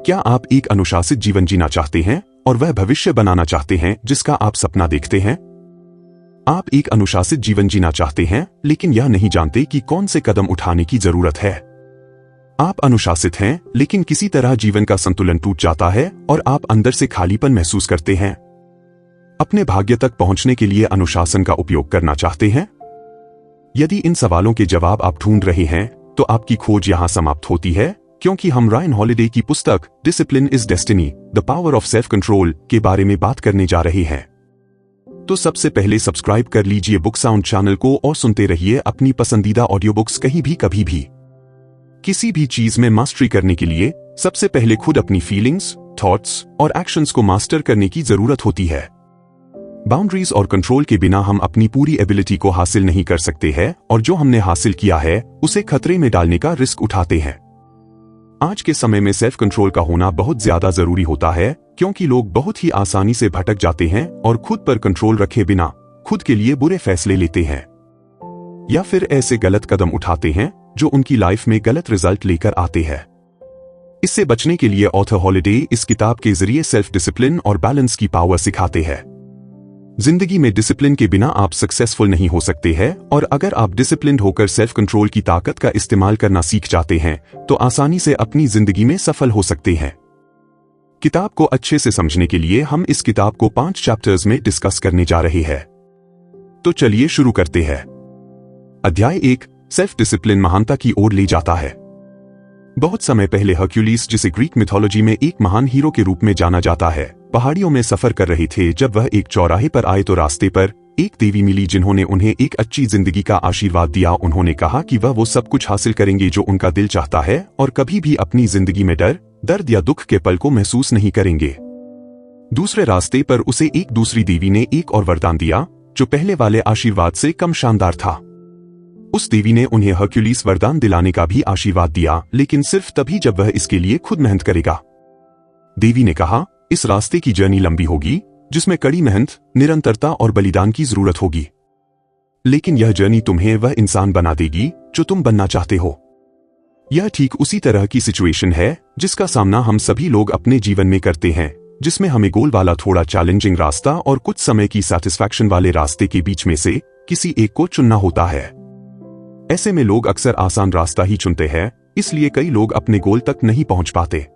क्या आप एक अनुशासित जीवन जीना चाहते हैं और वह भविष्य बनाना चाहते हैं जिसका आप सपना देखते हैं? आप एक अनुशासित जीवन जीना चाहते हैं लेकिन यह नहीं जानते कि कौन से कदम उठाने की जरूरत है। आप अनुशासित हैं लेकिन किसी तरह जीवन का संतुलन टूट जाता है और आप अंदर से खालीपन महसूस करते हैं। अपने भाग्य तक पहुंचने के लिए अनुशासन का उपयोग करना चाहते हैं? यदि इन सवालों के जवाब आप ढूंढ रहे हैं तो आपकी खोज यहां समाप्त होती है, क्योंकि हम रायन हॉलिडे की पुस्तक discipline is destiny, the power of self control के बारे में बात करने जा रहे हैं। तो सबसे पहले सब्सक्राइब कर लीजिए बुक साउंड चैनल को और सुनते रहिए अपनी पसंदीदा ऑडियो बुक्स कहीं भी कभी भी। किसी भी चीज में मास्टरी करने के लिए सबसे पहले खुद अपनी फीलिंग्स, थॉट्स और एक्शंस को मास्टर करने की जरूरत होती है। बाउंड्रीज और कंट्रोल के बिना हम अपनी पूरी एबिलिटी को हासिल नहीं कर सकते हैं और जो हमने हासिल किया है उसे खतरे में डालने का रिस्क उठाते हैं। आज के समय में सेल्फ कंट्रोल का होना बहुत ज्यादा जरूरी होता है, क्योंकि लोग बहुत ही आसानी से भटक जाते हैं और खुद पर कंट्रोल रखे बिना खुद के लिए बुरे फैसले लेते हैं या फिर ऐसे गलत कदम उठाते हैं जो उनकी लाइफ में गलत रिजल्ट लेकर आते हैं। इससे बचने के लिए ऑथर हॉलिडे इस किताब के जरिए सेल्फ डिसिप्लिन और बैलेंस की पावर सिखाते हैं। जिंदगी में डिसिप्लिन के बिना आप सक्सेसफुल नहीं हो सकते हैं, और अगर आप डिसिप्लिन्ड होकर सेल्फ कंट्रोल की ताकत का इस्तेमाल करना सीख जाते हैं तो आसानी से अपनी जिंदगी में सफल हो सकते हैं। किताब को अच्छे से समझने के लिए हम इस किताब को 5 चैप्टर्स में डिस्कस करने जा रहे हैं। तो चलिए शुरू करते हैं। अध्याय 1, सेल्फ डिसिप्लिन महानता की ओर ले जाता है। बहुत समय पहले हर्क्यूलिस, जिसे ग्रीक मिथोलॉजी में एक महान हीरो के रूप में जाना जाता है, पहाड़ियों में सफर कर रहे थे। जब वह एक चौराहे पर आए तो रास्ते पर एक देवी मिली जिन्होंने उन्हें एक अच्छी जिंदगी का आशीर्वाद दिया। उन्होंने कहा कि वह वो सब कुछ हासिल करेंगे जो उनका दिल चाहता है और कभी भी अपनी जिंदगी में डर, दर्द या दुख के पल को महसूस नहीं करेंगे। दूसरे रास्ते पर उसे एक दूसरी देवी ने एक और वरदान दिया जो पहले वाले आशीर्वाद से कम शानदार था। उस देवी ने उन्हें हर्क्यूलिस वरदान दिलाने का भी आशीर्वाद दिया, लेकिन सिर्फ तभी जब वह इसके लिए खुद मेहनत करेगा। देवी ने कहा, इस रास्ते की जर्नी लंबी होगी जिसमें कड़ी मेहनत, निरंतरता और बलिदान की जरूरत होगी, लेकिन यह जर्नी तुम्हें वह इंसान बना देगी जो तुम बनना चाहते हो। यह ठीक उसी तरह की सिचुएशन है जिसका सामना हम सभी लोग अपने जीवन में करते हैं, जिसमें हमें गोल वाला थोड़ा चैलेंजिंग रास्ता और कुछ समय की सैटिस्फैक्शन वाले रास्ते के बीच में से किसी एक को चुनना होता है। ऐसे में लोग अक्सर आसान रास्ता ही चुनते हैं, इसलिए कई लोग अपने गोल तक नहीं पहुंच पाते।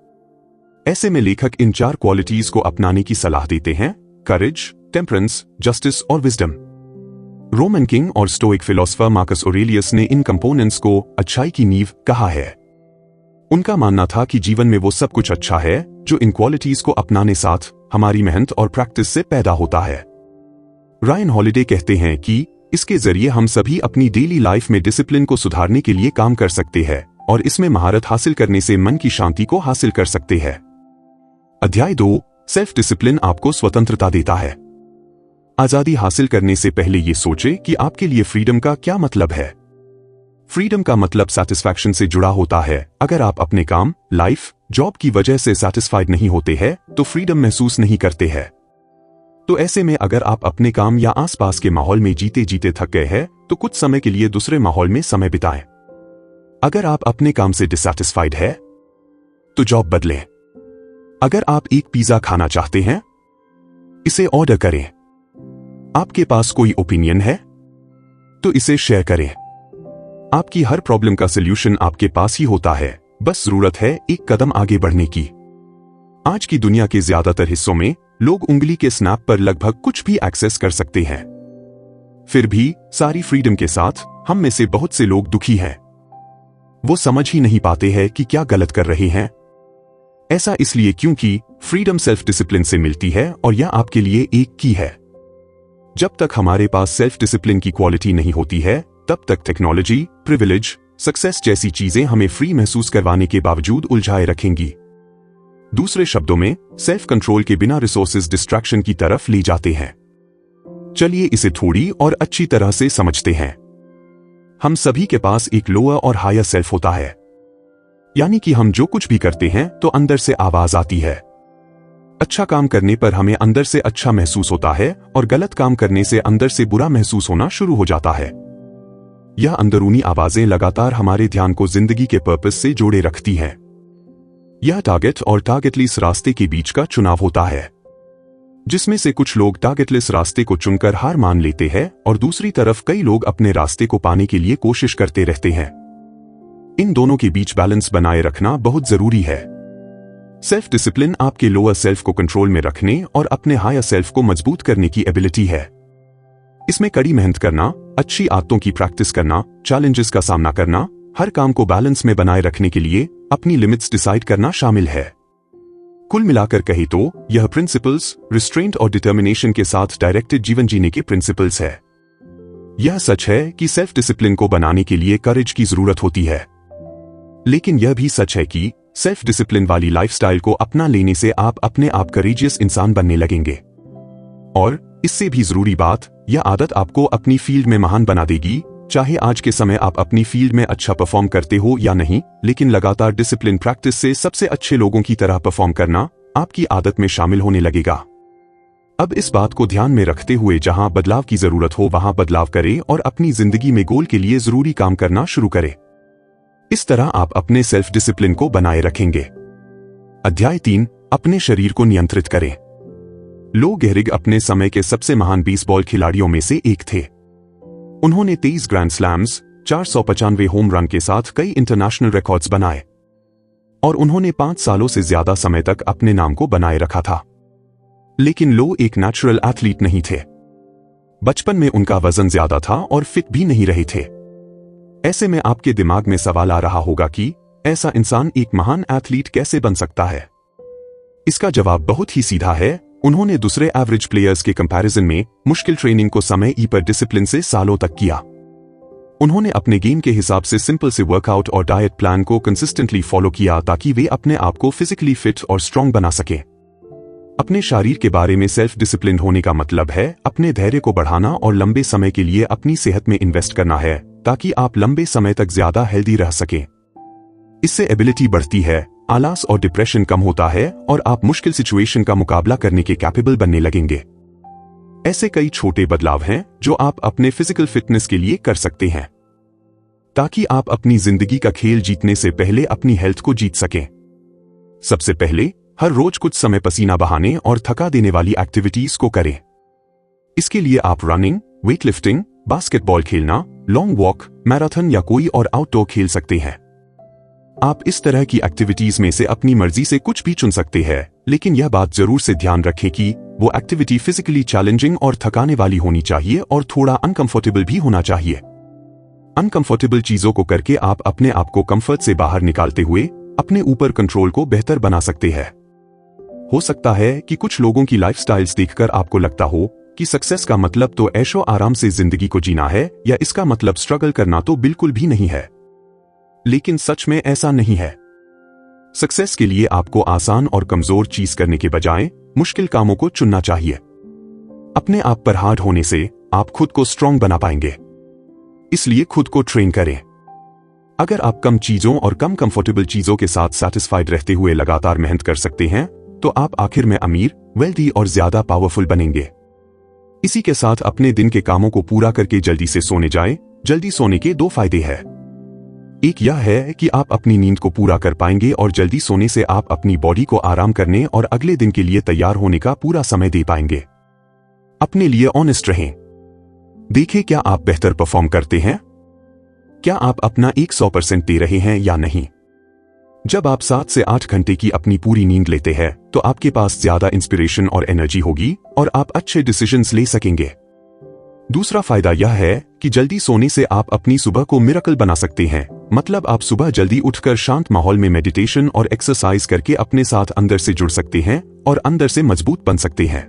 ऐसे में लेखक इन 4 क्वालिटीज को अपनाने की सलाह देते हैं: करेज, टेम्परेंस, जस्टिस और विजडम। रोमन किंग और स्टोइक फिलोसोफर मार्कस ऑरेलियस ने इन कंपोनेंट्स को अच्छाई की नींव कहा है। उनका मानना था कि जीवन में वो सब कुछ अच्छा है जो इन क्वालिटीज को अपनाने साथ हमारी मेहनत और प्रैक्टिस से पैदा होता है। रायन हॉलिडे कहते हैं कि इसके जरिए हम सभी अपनी डेली लाइफ में डिसिप्लिन को सुधारने के लिए काम कर सकते हैं और इसमें महारत हासिल करने से मन की शांति को हासिल कर सकते हैं। अध्याय 2, सेल्फ डिसिप्लिन आपको स्वतंत्रता देता है। आजादी हासिल करने से पहले ये सोचें कि आपके लिए फ्रीडम का क्या मतलब है। फ्रीडम का मतलब सैटिस्फैक्शन से जुड़ा होता है। अगर आप अपने काम, लाइफ, जॉब की वजह से सैटिस्फाइड नहीं होते हैं तो फ्रीडम महसूस नहीं करते हैं। तो ऐसे में अगर आप अपने काम या आसपास के माहौल में जीते जीते थक गए हैं तो कुछ समय के लिए दूसरे माहौल में समय बिताएं। अगर आप अपने काम से डिससैटिस्फाइड है तो जॉब बदलें। अगर आप एक पिज्जा खाना चाहते हैं, इसे ऑर्डर करें। आपके पास कोई ओपिनियन है तो इसे शेयर करें। आपकी हर प्रॉब्लम का सलूशन आपके पास ही होता है, बस जरूरत है एक कदम आगे बढ़ने की। आज की दुनिया के ज्यादातर हिस्सों में लोग उंगली के स्नैप पर लगभग कुछ भी एक्सेस कर सकते हैं। फिर भी सारी फ्रीडम के साथ हम में से बहुत से लोग दुखी हैं। वो समझ ही नहीं पाते हैं कि क्या गलत कर रहे हैं। ऐसा इसलिए क्योंकि फ्रीडम सेल्फ डिसिप्लिन से मिलती है और यह आपके लिए एक की है। जब तक हमारे पास सेल्फ डिसिप्लिन की क्वालिटी नहीं होती है तब तक टेक्नोलॉजी, प्रिविलेज, सक्सेस जैसी चीजें हमें फ्री महसूस करवाने के बावजूद उलझाए रखेंगी। दूसरे शब्दों में, सेल्फ कंट्रोल के बिना रिसोर्सेज डिस्ट्रैक्शन की तरफ ले जाते हैं। चलिए इसे थोड़ी और अच्छी तरह से समझते हैं। हम सभी के पास एक लोअर और हायर सेल्फ होता है, यानी कि हम जो कुछ भी करते हैं तो अंदर से आवाज आती है। अच्छा काम करने पर हमें अंदर से अच्छा महसूस होता है और गलत काम करने से अंदर से बुरा महसूस होना शुरू हो जाता है। यह अंदरूनी आवाजें लगातार हमारे ध्यान को जिंदगी के पर्पस से जोड़े रखती हैं। यह टारगेट और टारगेटलेस रास्ते के बीच का चुनाव होता है, जिसमें से कुछ लोग टारगेटलेस रास्ते को चुनकर हार मान लेते हैं और दूसरी तरफ कई लोग अपने रास्ते को पाने के लिए कोशिश करते रहते हैं। इन दोनों के बीच बैलेंस बनाए रखना बहुत जरूरी है। सेल्फ डिसिप्लिन आपके लोअर सेल्फ को कंट्रोल में रखने और अपने हायर सेल्फ को मजबूत करने की एबिलिटी है। इसमें कड़ी मेहनत करना, अच्छी आदतों की प्रैक्टिस करना, चैलेंजेस का सामना करना, हर काम को बैलेंस में बनाए रखने के लिए अपनी लिमिट्स डिसाइड करना शामिल है। कुल मिलाकर कहे तो यह प्रिंसिपल्स रिस्ट्रेंट और डिटर्मिनेशन के साथ डायरेक्टेड जीवन जीने के प्रिंसिपल्स है। यह सच है कि सेल्फ डिसिप्लिन को बनाने के लिए करेज की जरूरत होती है, लेकिन यह भी सच है कि सेल्फ डिसिप्लिन वाली लाइफस्टाइल को अपना लेने से आप अपने आप करेजियस इंसान बनने लगेंगे। और इससे भी जरूरी बात, यह आदत आपको अपनी फील्ड में महान बना देगी, चाहे आज के समय आप अपनी फील्ड में अच्छा परफॉर्म करते हो या नहीं, लेकिन लगातार डिसिप्लिन प्रैक्टिस से सबसे अच्छे लोगों की तरह परफॉर्म करना आपकी आदत में शामिल होने लगेगा। अब इस बात को ध्यान में रखते हुए जहां बदलाव की जरूरत हो वहां बदलाव करें और अपनी जिंदगी में गोल के लिए जरूरी काम करना शुरू करें। इस तरह आप अपने सेल्फ डिसिप्लिन को बनाए रखेंगे। अध्याय 3, अपने शरीर को नियंत्रित करें। लो गेहरिग अपने समय के सबसे महान बेसबॉल खिलाड़ियों में से एक थे। उन्होंने 23 ग्रैंड स्लैम्स, 495 होम रन के साथ कई इंटरनेशनल रिकॉर्ड्स बनाए और उन्होंने 5 सालों से ज्यादा समय तक अपने नाम को बनाए रखा था। लेकिन लो एक नेचुरल एथलीट नहीं थे। बचपन में उनका वजन ज्यादा था और फिट भी नहीं रहे थे। ऐसे में आपके दिमाग में सवाल आ रहा होगा कि ऐसा इंसान एक महान एथलीट कैसे बन सकता है? इसका जवाब बहुत ही सीधा है। उन्होंने दूसरे एवरेज प्लेयर्स के कंपैरिजन में मुश्किल ट्रेनिंग को समय पर डिसिप्लिन से सालों तक किया। उन्होंने अपने गेम के हिसाब से सिंपल से वर्कआउट और डाइट प्लान को कंसिस्टेंटली फॉलो किया ताकि वे अपने आप को फिजिकली फिट और स्ट्रांग बना सके। अपने शरीर के बारे में सेल्फ डिसिप्लिन होने का मतलब है अपने धैर्य को बढ़ाना और लंबे समय के लिए अपनी सेहत में इन्वेस्ट करना है ताकि आप लंबे समय तक ज्यादा हेल्दी रह सकें। इससे एबिलिटी बढ़ती है, आलस और डिप्रेशन कम होता है और आप मुश्किल सिचुएशन का मुकाबला करने के कैपेबल बनने लगेंगे। ऐसे कई छोटे बदलाव हैं जो आप अपने फिजिकल फिटनेस के लिए कर सकते हैं ताकि आप अपनी जिंदगी का खेल जीतने से पहले अपनी हेल्थ को जीत सकें। सबसे पहले, हर रोज कुछ समय पसीना बहाने और थका देने वाली एक्टिविटीज को करें। इसके लिए आप रनिंग, वेटलिफ्टिंग, बास्केटबॉल खेलना, लॉन्ग वॉक, मैराथन या कोई और आउटडोर खेल सकते हैं। आप इस तरह की एक्टिविटीज में से अपनी मर्जी से कुछ भी चुन सकते हैं, लेकिन यह बात जरूर से ध्यान रखें कि वो एक्टिविटी फिजिकली चैलेंजिंग और थकाने वाली होनी चाहिए और थोड़ा अनकंफर्टेबल भी होना चाहिए। अनकंफर्टेबल चीजों को करके आप अपने आप को कंफर्ट से बाहर निकालते हुए अपने ऊपर कंट्रोल को बेहतर बना सकते हैं। हो सकता है कि कुछ लोगों की लाइफस्टाइल्स देखकर आपको लगता हो कि सक्सेस का मतलब तो ऐशो आराम से जिंदगी को जीना है या इसका मतलब स्ट्रगल करना तो बिल्कुल भी नहीं है। लेकिन सच में ऐसा नहीं है। सक्सेस के लिए आपको आसान और कमजोर चीज करने के बजाय मुश्किल कामों को चुनना चाहिए। अपने आप पर हार्ड होने से आप खुद को स्ट्रांग बना पाएंगे। इसलिए खुद को ट्रेन करें। अगर आप कम चीजों और कम कंफर्टेबल चीजों के साथ सैटिस्फाइड रहते हुए लगातार मेहनत कर सकते हैं, तो आप आखिर में अमीर, वेल्दी और ज्यादा पावरफुल बनेंगे। इसी के साथ अपने दिन के कामों को पूरा करके जल्दी से सोने जाएं। जल्दी सोने के 2 फायदे हैं। एक यह है कि आप अपनी नींद को पूरा कर पाएंगे और जल्दी सोने से आप अपनी बॉडी को आराम करने और अगले दिन के लिए तैयार होने का पूरा समय दे पाएंगे। अपने लिए ऑनेस्ट रहें। देखें क्या आप बेहतर परफॉर्म करते हैं, क्या आप अपना 100% दे रहे हैं या नहीं। जब आप 7 से 8 घंटे की अपनी पूरी नींद लेते हैं तो आपके पास ज्यादा इंस्पिरेशन और एनर्जी होगी और आप अच्छे डिसीजंस ले सकेंगे। दूसरा फायदा यह है कि जल्दी सोने से आप अपनी सुबह को मिरेकल बना सकते हैं। मतलब आप सुबह जल्दी उठकर शांत माहौल में मेडिटेशन और एक्सरसाइज करके अपने साथ अंदर से जुड़ सकते हैं और अंदर से मजबूत बन सकते हैं।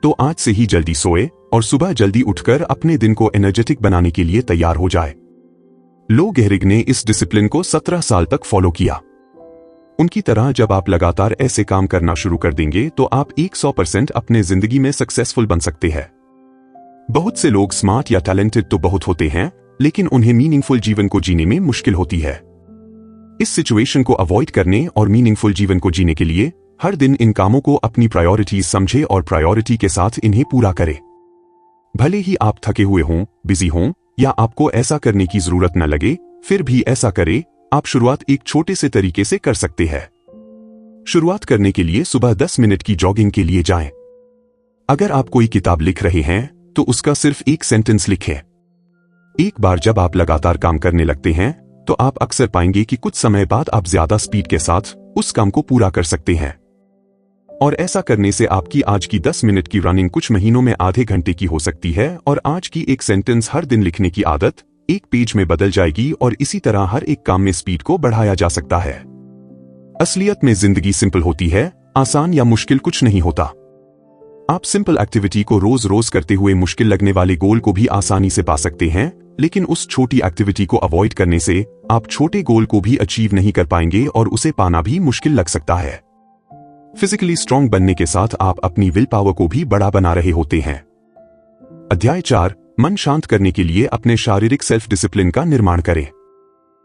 तो आज से ही जल्दी सोए और सुबह जल्दी उठकर अपने दिन को एनर्जेटिक बनाने के लिए तैयार हो जाए। लो गेहरिग ने इस डिसिप्लिन को 17 साल तक फॉलो किया। उनकी तरह जब आप लगातार ऐसे काम करना शुरू कर देंगे तो आप 100% अपने जिंदगी में सक्सेसफुल बन सकते हैं। बहुत से लोग स्मार्ट या टैलेंटेड तो बहुत होते हैं, लेकिन उन्हें मीनिंगफुल जीवन को जीने में मुश्किल होती है। इस सिचुएशन को अवॉइड करने और मीनिंगफुल जीवन को जीने के लिए हर दिन इन कामों को अपनी प्रायोरिटीज समझे और प्रायोरिटी के साथ इन्हें पूरा करें। भले ही आप थके हुए हों, बिजी हों या आपको ऐसा करने की जरूरत न लगे, फिर भी ऐसा करें। आप शुरुआत एक छोटे से तरीके से कर सकते हैं। शुरुआत करने के लिए सुबह 10 मिनट की जॉगिंग के लिए जाएं। अगर आप कोई किताब लिख रहे हैं तो उसका सिर्फ एक सेंटेंस लिखें। एक बार जब आप लगातार काम करने लगते हैं तो आप अक्सर पाएंगे कि कुछ समय बाद आप ज्यादा स्पीड के साथ उस काम को पूरा कर सकते हैं। और ऐसा करने से आपकी आज की 10 मिनट की रनिंग कुछ महीनों में आधे घंटे की हो सकती है और आज की एक सेंटेंस हर दिन लिखने की आदत एक पेज में बदल जाएगी और इसी तरह हर एक काम में स्पीड को बढ़ाया जा सकता है। असलियत में जिंदगी सिंपल होती है, आसान या मुश्किल कुछ नहीं होता। आप सिंपल एक्टिविटी को रोज रोज करते हुए मुश्किल लगने वाले गोल को भी आसानी से पा सकते हैं, लेकिन उस छोटी एक्टिविटी को अवॉइड करने से आप छोटे गोल को भी अचीव नहीं कर पाएंगे और उसे पाना भी मुश्किल लग सकता है। फिजिकली स्ट्रांग बनने के साथ आप अपनी विल पावर को भी बड़ा बना रहे होते हैं। अध्याय 4, मन शांत करने के लिए अपने शारीरिक सेल्फ डिसिप्लिन का निर्माण करें।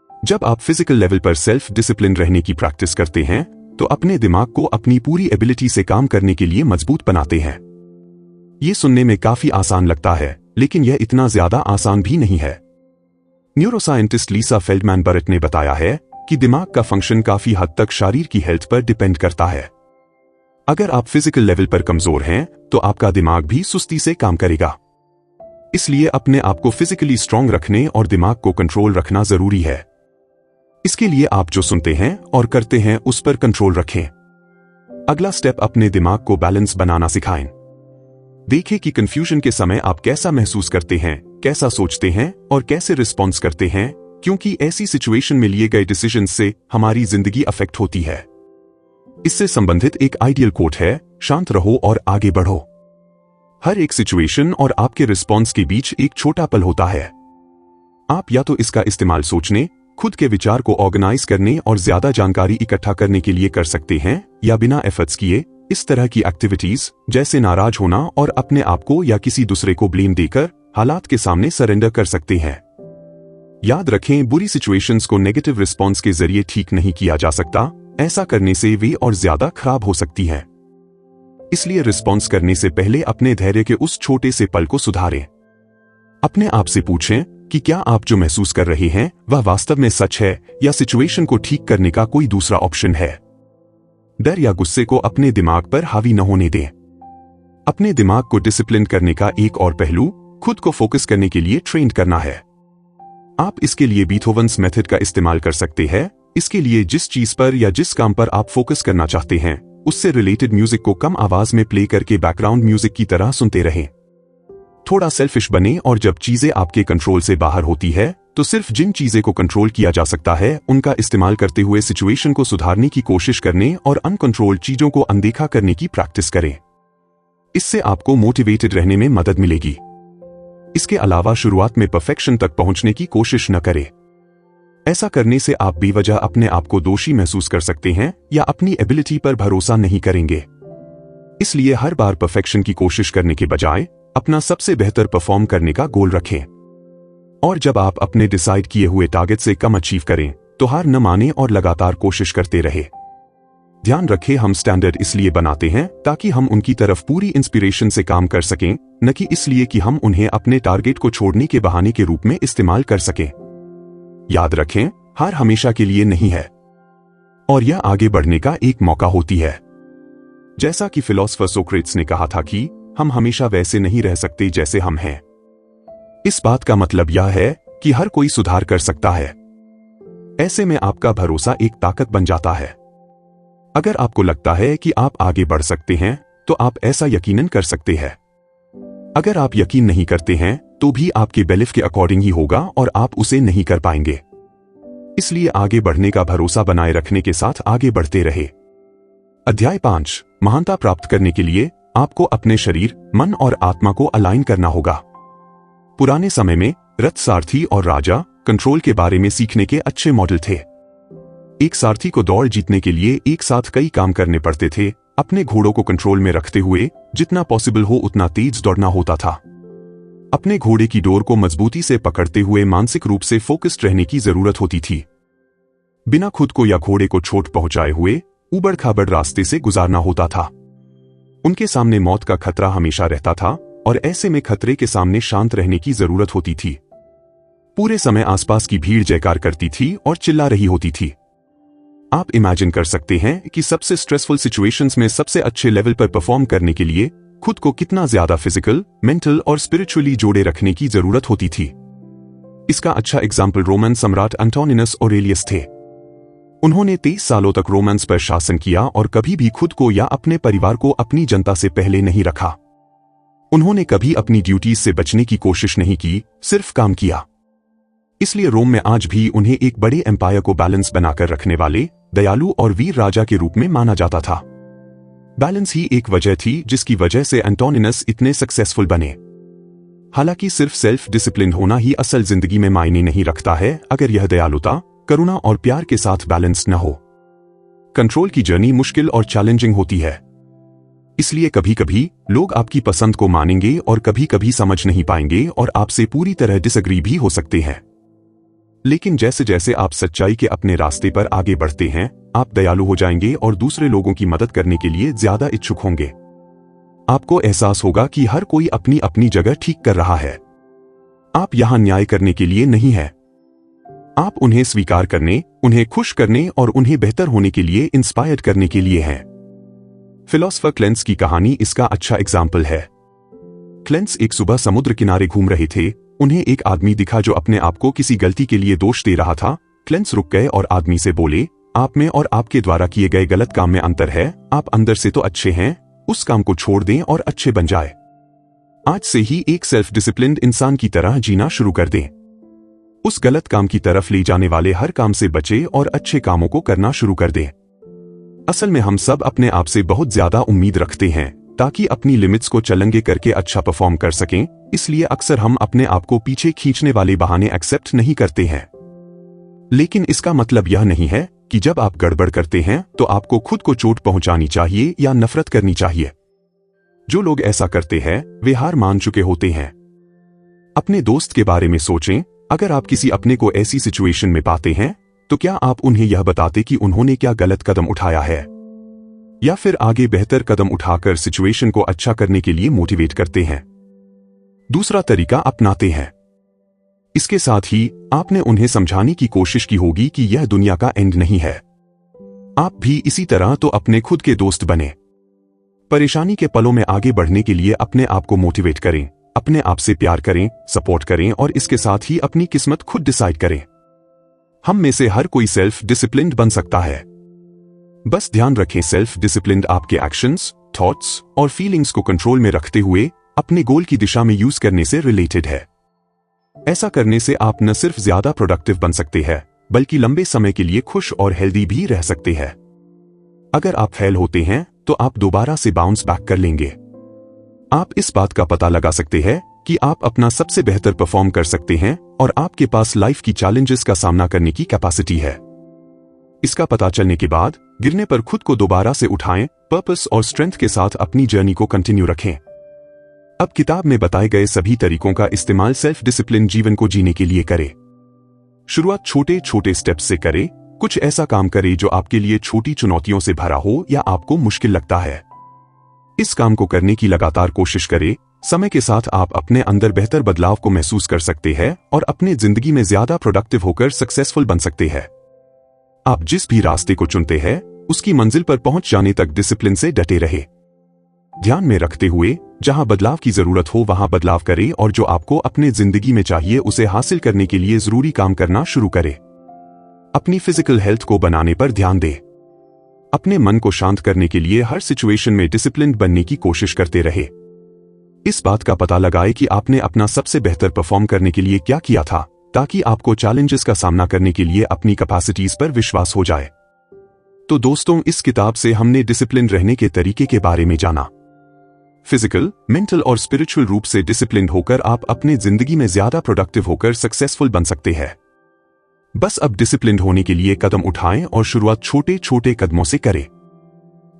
जब आप फिजिकल लेवल पर सेल्फ डिसिप्लिन रहने की प्रैक्टिस करते हैं तो अपने दिमाग को अपनी पूरी एबिलिटी से काम करने के लिए मजबूत बनाते हैं। यह सुनने में काफी आसान लगता है, लेकिन यह इतना ज्यादा आसान भी नहीं है। न्यूरोसाइंटिस्ट लीसा फेल्डमैन बरेट ने बताया है कि दिमाग का फंक्शन काफी हद तक शरीर की हेल्थ पर डिपेंड करता है। अगर आप फिजिकल लेवल पर कमजोर हैं तो आपका दिमाग भी सुस्ती से काम करेगा। इसलिए अपने आप को फिजिकली स्ट्रांग रखने और दिमाग को कंट्रोल रखना जरूरी है। इसके लिए आप जो सुनते हैं और करते हैं उस पर कंट्रोल रखें। अगला स्टेप, अपने दिमाग को बैलेंस बनाना सिखाएं। देखें कि कंफ्यूजन के समय आप कैसा महसूस करते हैं, कैसा सोचते हैं और कैसे रिस्पॉन्स करते हैं, क्योंकि ऐसी सिचुएशन में लिए गए डिसीजन से हमारी जिंदगी अफेक्ट होती है। इससे संबंधित एक आइडियल कोट है, शांत रहो और आगे बढ़ो। हर एक सिचुएशन और आपके रिस्पॉन्स के बीच एक छोटा पल होता है। आप या तो इसका इस्तेमाल सोचने, खुद के विचार को ऑर्गेनाइज करने और ज्यादा जानकारी इकट्ठा करने के लिए कर सकते हैं, या बिना एफर्ट्स किए इस तरह की एक्टिविटीज जैसे नाराज होना और अपने आप को या किसी दूसरे को ब्लेम देकर हालात के सामने सरेंडर कर सकते हैं। याद रखें, बुरी सिचुएशंस को नेगेटिव रिस्पॉन्स के जरिए ठीक नहीं किया जा सकता। ऐसा करने से वे और ज्यादा खराब हो सकती हैं। इसलिए रिस्पॉन्स करने से पहले अपने धैर्य के उस छोटे से पल को सुधारें। अपने आप से पूछें कि क्या आप जो महसूस कर रहे हैं वह वास्तव में सच है या सिचुएशन को ठीक करने का कोई दूसरा ऑप्शन है। डर या गुस्से को अपने दिमाग पर हावी न होने दें। अपने दिमाग को डिसिप्लिन करने का एक और पहलू खुद को फोकस करने के लिए ट्रेन करना है। आप इसके लिए बीथोवन्स मेथड का इस्तेमाल कर सकते हैं। इसके लिए जिस चीज पर या जिस काम पर आप फोकस करना चाहते हैं उससे रिलेटेड म्यूजिक को कम आवाज में प्ले करके बैकग्राउंड म्यूजिक की तरह सुनते रहें। थोड़ा सेल्फिश बने और जब चीजें आपके कंट्रोल से बाहर होती है तो सिर्फ जिन चीजें को कंट्रोल किया जा सकता है उनका इस्तेमाल करते हुए सिचुएशन को सुधारने की कोशिश करने और अनकंट्रोल्ड चीजों को अनदेखा करने की प्रैक्टिस करें। इससे आपको मोटिवेटेड रहने में मदद मिलेगी। इसके अलावा शुरुआत में परफेक्शन तक पहुंचने की कोशिश न करें। ऐसा करने से आप बेवजह अपने आप को दोषी महसूस कर सकते हैं या अपनी एबिलिटी पर भरोसा नहीं करेंगे। इसलिए हर बार परफेक्शन की कोशिश करने के बजाय अपना सबसे बेहतर परफॉर्म करने का गोल रखें। और जब आप अपने डिसाइड किए हुए टारगेट से कम अचीव करें तो हार न माने और लगातार कोशिश करते रहे। ध्यान रखें, हम स्टैंडर्ड इसलिए बनाते हैं ताकि हम उनकी तरफ पूरी इंस्पिरेशन से काम कर सकें, न कि इसलिए कि हम उन्हें अपने टारगेट को छोड़ने के बहाने के रूप में इस्तेमाल कर सकें। याद रखें, हार हमेशा के लिए नहीं है और यह आगे बढ़ने का एक मौका होती है। जैसा कि फिलोसोफर सोक्रेट्स ने कहा था कि हम हमेशा वैसे नहीं रह सकते जैसे हम हैं। इस बात का मतलब यह है कि हर कोई सुधार कर सकता है। ऐसे में आपका भरोसा एक ताकत बन जाता है। अगर आपको लगता है कि आप आगे बढ़ सकते हैं तो आप ऐसा यकीनन कर सकते हैं। अगर आप यकीन नहीं करते हैं तो भी आपके बिलीफ के अकॉर्डिंग ही होगा और आप उसे नहीं कर पाएंगे। इसलिए आगे बढ़ने का भरोसा बनाए रखने के साथ आगे बढ़ते रहे। अध्याय 5, महानता प्राप्त करने के लिए आपको अपने शरीर, मन और आत्मा को अलाइन करना होगा। पुराने समय में रथ सारथी और राजा कंट्रोल के बारे में सीखने के अच्छे मॉडल थे। एक सारथी को दौड़ जीतने के लिए एक साथ कई काम करने पड़ते थे। अपने घोड़ों को कंट्रोल में रखते हुए जितना पॉसिबल हो उतना तेज दौड़ना होता था। अपने घोड़े की डोर को मजबूती से पकड़ते हुए मानसिक रूप से फोकस्ड रहने की जरूरत होती थी। बिना खुद को या घोड़े को चोट पहुंचाए हुए उबड़ खाबड़ रास्ते से गुजारना होता था। उनके सामने मौत का खतरा हमेशा रहता था और ऐसे में खतरे के सामने शांत रहने की जरूरत होती थी। पूरे समय आसपास की भीड़ जयकार करती थी और चिल्ला रही होती थी। आप इमेजिन कर सकते हैं कि सबसे स्ट्रेसफुल सिचुएशंस में सबसे अच्छे लेवल पर परफॉर्म करने के लिए खुद को कितना ज्यादा फिजिकल, मेंटल और स्पिरिचुअली जोड़े रखने की जरूरत होती थी। इसका अच्छा एग्जाम्पल रोमन सम्राट एंटोनिनस ऑरेलियस थे। उन्होंने 23 सालों तक रोमन्स पर शासन किया और कभी भी खुद को या अपने परिवार को अपनी जनता से पहले नहीं रखा। उन्होंने कभी अपनी ड्यूटीज से बचने की कोशिश नहीं की, सिर्फ काम किया। इसलिए रोम में आज भी उन्हें एक बड़े एम्पायर को बैलेंस बनाकर रखने वाले दयालु और वीर राजा के रूप में माना जाता था। बैलेंस ही एक वजह थी जिसकी वजह से एंटोनिनस इतने सक्सेसफुल बने। हालांकि सिर्फ सेल्फ डिसिप्लिन होना ही असल जिंदगी में मायने नहीं रखता है अगर यह दयालुता, करुणा और प्यार के साथ बैलेंस न हो। कंट्रोल की जर्नी मुश्किल और चैलेंजिंग होती है। इसलिए कभी कभी लोग आपकी पसंद को मानेंगे और कभी कभी समझ नहीं पाएंगे और आपसे पूरी तरह डिसएग्री भी हो सकते हैं। लेकिन जैसे जैसे आप सच्चाई के अपने रास्ते पर आगे बढ़ते हैं, आप दयालु हो जाएंगे और दूसरे लोगों की मदद करने के लिए ज्यादा इच्छुक होंगे। आपको एहसास होगा कि हर कोई अपनी अपनी जगह ठीक कर रहा है। आप यहां न्याय करने के लिए नहीं है। आप उन्हें स्वीकार करने, उन्हें खुश करने और उन्हें बेहतर होने के लिए इंस्पायर करने के लिए हैं। फिलोसोफर क्लेंस की कहानी इसका अच्छा एग्जाम्पल है। क्लेंस एक सुबह समुद्र किनारे घूम रहे थे। उन्हें एक आदमी दिखा जो अपने आप को किसी गलती के लिए दोष दे रहा था। क्लेंस रुक गए और आदमी से बोले, आप में और आपके द्वारा किए गए गलत काम में अंतर है। आप अंदर से तो अच्छे हैं, उस काम को छोड़ दें और अच्छे बन जाए। आज से ही एक सेल्फ डिसिप्लिन्ड इंसान की तरह जीना शुरू कर दें। उस गलत काम की तरफ ले जाने वाले हर काम से बचे और अच्छे कामों को करना शुरू कर दें। असल में हम सब अपने आप से बहुत ज्यादा उम्मीद रखते हैं ताकि अपनी लिमिट्स को चलंगे करके अच्छा परफॉर्म कर सकें। इसलिए अक्सर हम अपने आप को पीछे खींचने वाले बहाने एक्सेप्ट नहीं करते हैं। लेकिन इसका मतलब यह नहीं है कि जब आप गड़बड़ करते हैं तो आपको खुद को चोट पहुंचानी चाहिए या नफरत करनी चाहिए। जो लोग ऐसा करते हैं वे हार मान चुके होते हैं। अपने दोस्त के बारे में सोचें। अगर आप किसी अपने को ऐसी सिचुएशन में पाते हैं तो क्या आप उन्हें यह बताते कि उन्होंने क्या गलत कदम उठाया है, या फिर आगे बेहतर कदम उठाकर सिचुएशन को अच्छा करने के लिए मोटिवेट करते हैं? दूसरा तरीका अपनाते हैं। इसके साथ ही आपने उन्हें समझाने की कोशिश की होगी कि यह दुनिया का एंड नहीं है। आप भी इसी तरह तो अपने खुद के दोस्त बने। परेशानी के पलों में आगे बढ़ने के लिए अपने आप को मोटिवेट करें, अपने आप से प्यार करें, सपोर्ट करें और इसके साथ ही अपनी किस्मत खुद डिसाइड करें। हम में से हर कोई सेल्फ डिसिप्लिन्ड बन सकता है। बस ध्यान रखें, सेल्फ डिसिप्लिन्ड आपके एक्शंस, थॉट्स और फीलिंग्स को कंट्रोल में रखते हुए अपने गोल की दिशा में यूज करने से रिलेटेड है। ऐसा करने से आप न सिर्फ ज्यादा प्रोडक्टिव बन सकते हैं बल्कि लंबे समय के लिए खुश और हेल्दी भी रह सकते हैं। अगर आप फेल होते हैं तो आप दोबारा से बाउंस बैक कर लेंगे। आप इस बात का पता लगा सकते हैं कि आप अपना सबसे बेहतर परफॉर्म कर सकते हैं और आपके पास लाइफ की चैलेंजेस का सामना करने की कैपेसिटी है। इसका पता चलने के बाद गिरने पर खुद को दोबारा से उठाएं, पर्पस और स्ट्रेंथ के साथ अपनी जर्नी को कंटिन्यू रखें। अब किताब में बताए गए सभी तरीकों का इस्तेमाल सेल्फ डिसिप्लिन जीवन को जीने के लिए करें। शुरुआत छोटे छोटे स्टेप्स से करें। कुछ ऐसा काम करें जो आपके लिए छोटी चुनौतियों से भरा हो या आपको मुश्किल लगता है। इस काम को करने की लगातार कोशिश करें। समय के साथ आप अपने अंदर बेहतर बदलाव को महसूस कर सकते हैं और अपने जिंदगी में ज्यादा प्रोडक्टिव होकर सक्सेसफुल बन सकते हैं। आप जिस भी रास्ते को चुनते हैं उसकी मंजिल पर पहुंच जाने तक डिसिप्लिन से डटे रहे। ध्यान में रखते हुए जहां बदलाव की जरूरत हो वहां बदलाव करें और जो आपको अपने जिंदगी में चाहिए उसे हासिल करने के लिए जरूरी काम करना शुरू करें। अपनी फिजिकल हेल्थ को बनाने पर ध्यान दें। अपने मन को शांत करने के लिए हर सिचुएशन में डिसिप्लिन्ड बनने की कोशिश करते रहे। इस बात का पता लगाएं कि आपने अपना सबसे बेहतर परफॉर्म करने के लिए क्या किया था, ताकि आपको चैलेंजेस का सामना करने के लिए अपनी कैपेसिटीज पर विश्वास हो जाए। तो दोस्तों, इस किताब से हमने डिसिप्लिन रहने के तरीके के बारे में जाना। फिजिकल, मेंटल और स्पिरिचुअल रूप से डिसिप्लिन्ड होकर आप अपने जिंदगी में ज्यादा प्रोडक्टिव होकर सक्सेसफुल बन सकते हैं। बस अब डिसिप्लिन्ड होने के लिए कदम उठाएं और शुरुआत छोटे छोटे कदमों से करें।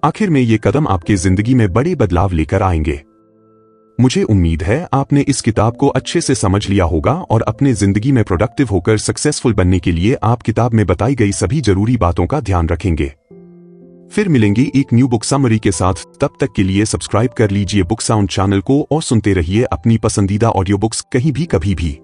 आखिर में ये कदम आपके जिंदगी में बड़े बदलाव लेकर आएंगे। मुझे उम्मीद है आपने इस किताब को अच्छे से समझ लिया होगा और अपने जिंदगी में प्रोडक्टिव होकर सक्सेसफुल बनने के लिए आप किताब में बताई गई सभी जरूरी बातों का ध्यान रखेंगे। फिर मिलेंगे एक न्यू बुक समरी के साथ। तब तक के लिए सब्सक्राइब कर लीजिए बुक साउंड चैनल को और सुनते रहिए अपनी पसंदीदा ऑडियो बुक्स कहीं भी कभी भी।